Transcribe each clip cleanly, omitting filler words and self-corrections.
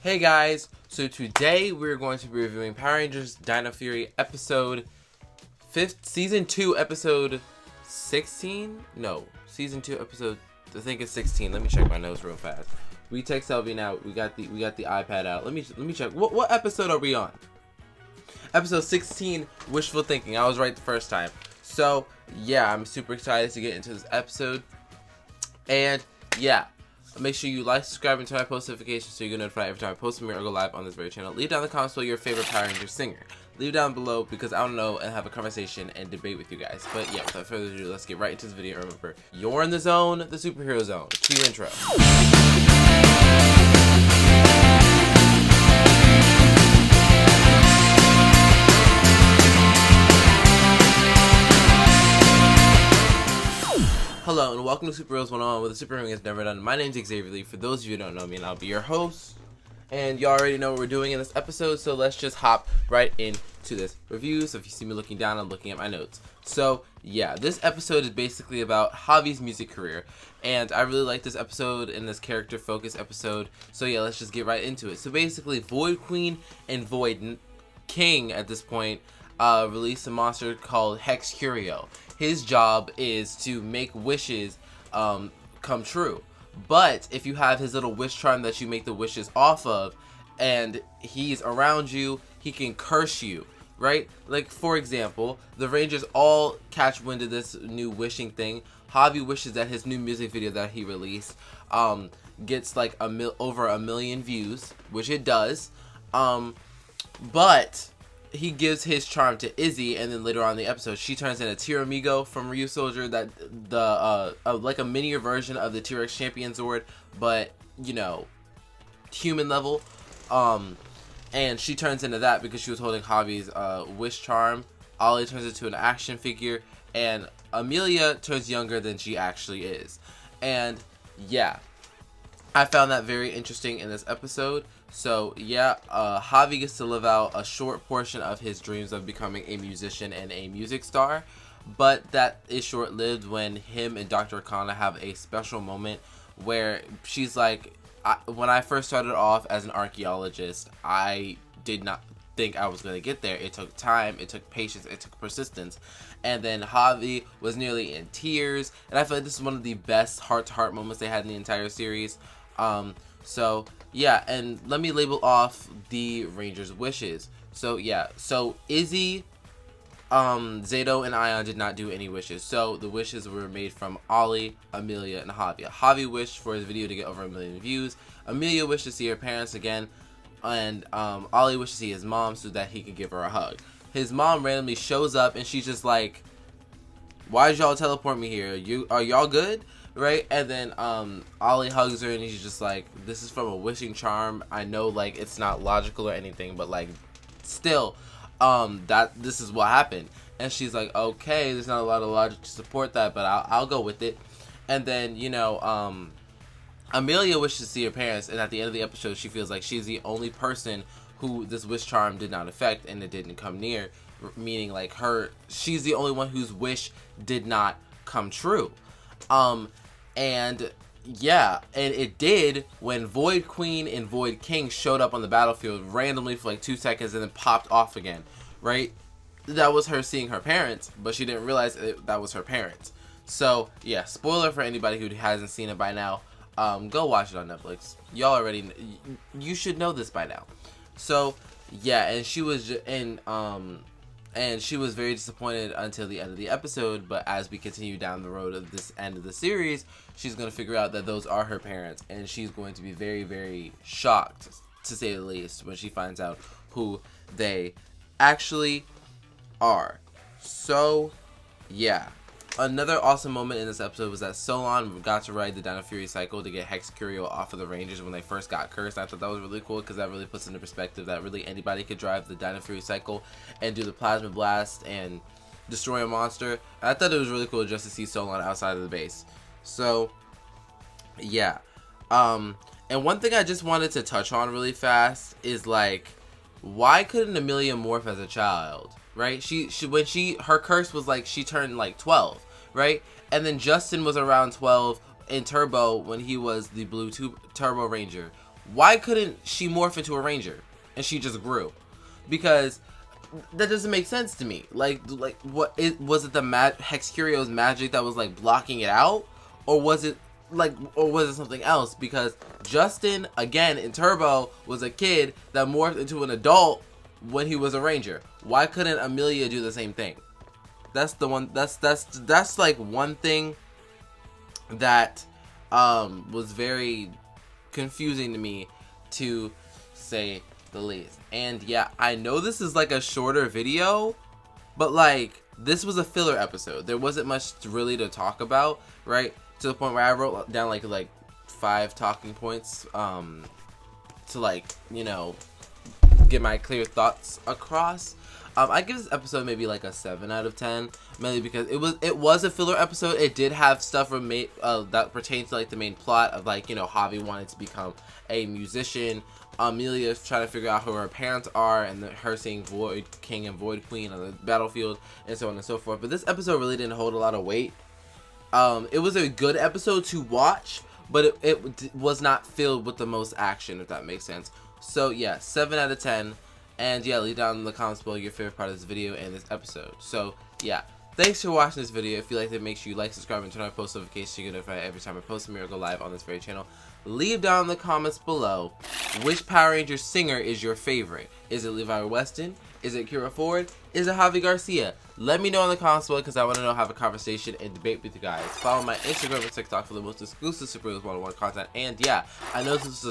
Hey guys, so today we're going to be reviewing Power Rangers DinoFury episode 5th, season 2 episode 16? No, season 2 episode, I think it's 16. Let me check my notes real fast. We text Selby now. We got the iPad out. Let me check. What episode are we on? Episode 16, Wishful Thinking. I was right the first time. So, yeah, I'm super excited to get into this episode. And yeah, make sure you like, subscribe, and turn on post notifications so you get notified every time I post a mirror or go live on this very channel. Leave down in the comments below your favorite Power Ranger singer. Leave down below because I don't know and have a conversation and debate with you guys. But yeah, without further ado, let's get right into this video. Remember, you're in the zone, the superhero zone. Cue intro. Hello and welcome to Superheroes 101, where the superhero has never done. My name's Xavier Lee. For those of you who don't know me, and I'll be your host. And you already know what we're doing in this episode, so let's just hop right into this review. So if you see me looking down, I'm looking at my notes. So yeah, this episode is basically about Javi's music career, and I really like this episode and this character focus episode. So yeah, let's just get right into it. So basically, Void Queen and Void King at this point released a monster called Hex Curio. His job is to make wishes come true. But if you have his little wish charm that you make the wishes off of, and he's around you, he can curse you, right? Like, for example, the Rangers all catch wind of this new wishing thing. Javi wishes that his new music video that he released gets like over 1 million views, which it does. But he gives his charm to Izzy, and then later on in the episode, she turns into Tiramigo from Ryu Soldier, that like a minier version of the T-Rex Champion Zord, but you know, human level. And she turns into that because she was holding Javi's wish charm. Ollie turns into an action figure, and Amelia turns younger than she actually is. And yeah, I found that very interesting in this episode. So yeah, Javi gets to live out a short portion of his dreams of becoming a musician and a music star, but that is short-lived when him and Dr. Kana have a special moment where she's like, when I first started off as an archaeologist, I did not think I was going to get there. It took time, it took patience, it took persistence. And then Javi was nearly in tears, and I feel like this is one of the best heart-to-heart moments they had in the entire series. So yeah, and let me label off the Rangers' wishes. So yeah, so Izzy, Zato, and Ion did not do any wishes. So the wishes were made from Ollie, Amelia, and Javi. Javi wished for his video to get over 1 million views. Amelia wished to see her parents again, and Ollie wished to see his mom so that he could give her a hug. His mom randomly shows up, and she's just like, "Why did y'all teleport me here? Are y'all good?" Right? And then Ollie hugs her, and he's just like, "This is from a wishing charm. I know, like, it's not logical or anything, but like, still, that this is what happened." And she's like, "Okay, there's not a lot of logic to support that, but I'll go with it." And then, you know, Amelia wishes to see her parents, and at the end of the episode, she feels like she's the only person who this wish charm did not affect, and it didn't come near, meaning like she's the only one whose wish did not come true. And yeah, and it did when Void Queen and Void King showed up on the battlefield randomly for like 2 seconds and then popped off again, right? That was her seeing her parents, but she didn't realize that was her parents. So yeah, spoiler for anybody who hasn't seen it by now. Go watch it on Netflix. Y'all already, you should know this by now. So yeah, and she was and she was very disappointed until the end of the episode, but as we continue down the road of this end of the series, she's going to figure out that those are her parents, and she's going to be very, very shocked, to say the least, when she finds out who they actually are. So, yeah. Another awesome moment in this episode was that Solon got to ride the DinoFury cycle to get Hex Curio off of the Rangers when they first got cursed. I thought that was really cool because that really puts into perspective that really anybody could drive the DinoFury cycle and do the Plasma Blast and destroy a monster. I thought it was really cool just to see Solon outside of the base. So, yeah. And one thing I just wanted to touch on really fast is, like, why couldn't Amelia morph as a child? Right? Her curse was like she turned like 12, right? And then Justin was around 12 in Turbo when he was the Blue Turbo Ranger. why couldn't she morph into a ranger and she just grew? Because that doesn't make sense to me. Like what was it the Hex Curio's magic that was like blocking it out, or was it something else? Because Justin, again in Turbo, was a kid that morphed into an adult when he was a ranger. Why couldn't Amelia do the same thing? That's the one. That's like one thing that was very confusing to me, to say the least. And yeah, I know this is like a shorter video, but like this was a filler episode. There wasn't much really to talk about, right? To the point where I wrote down like 5 talking points to like, you know, get my clear thoughts across. I give this episode maybe like a 7 out of 10, mainly because it was a filler episode. It did have stuff that pertains to like the main plot of like, you know, Javi wanted to become a musician. Amelia's trying to figure out who her parents are, and her seeing Void King and Void Queen on the battlefield, and so on and so forth. But this episode really didn't hold a lot of weight. It was a good episode to watch, but it was not filled with the most action, if that makes sense. So yeah, 7 out of 10. And yeah, leave down in the comments below your favorite part of this video and this episode. So yeah, thanks for watching this video. If you liked it, make sure you like, subscribe, and turn on post notifications so you get notified every time I post a miracle live on this very channel. Leave down in the comments below which Power Ranger singer is your favorite. Is it Levi Weston? Is it Kira Ford? Is it Javi Garcia? Let me know in the comments below, because I want to know, have a conversation and debate with you guys. Follow my Instagram and TikTok for the most exclusive Super Heroes 101 content. And yeah, I know this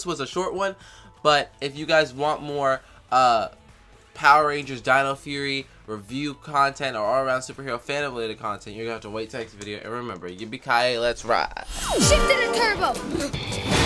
was a short one, but if you guys want more Power Rangers DinoFury review content or all-around superhero fandom related content, you're gonna have to wait till next video. And remember, yippee-ki-yay, let's ride. Shift into turbo.